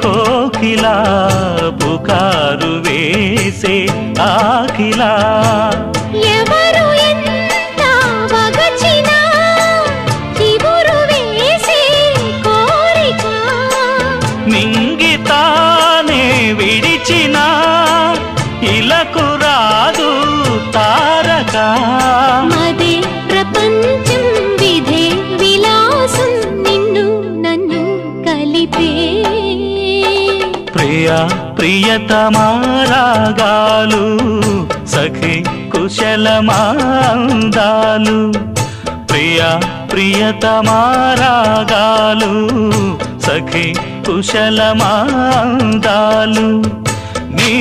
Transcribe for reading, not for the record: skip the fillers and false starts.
కోకిలా పుకారు వేసే ఆకిలా ఎవరు ఎంత వగచినా చివురు వేసే కోరిక మింగితానే విడిచినా ఇలకు రాదు తారక మదే ప్రపంచం విధే విలాసం నిన్ను నన్ను కలిపే ప్రియా ప్రియతమారాగాలు సఖి కుశలమాందాలు ప్రియా ప్రియతమారాగాలు సఖి కుశలమాందాలు నీ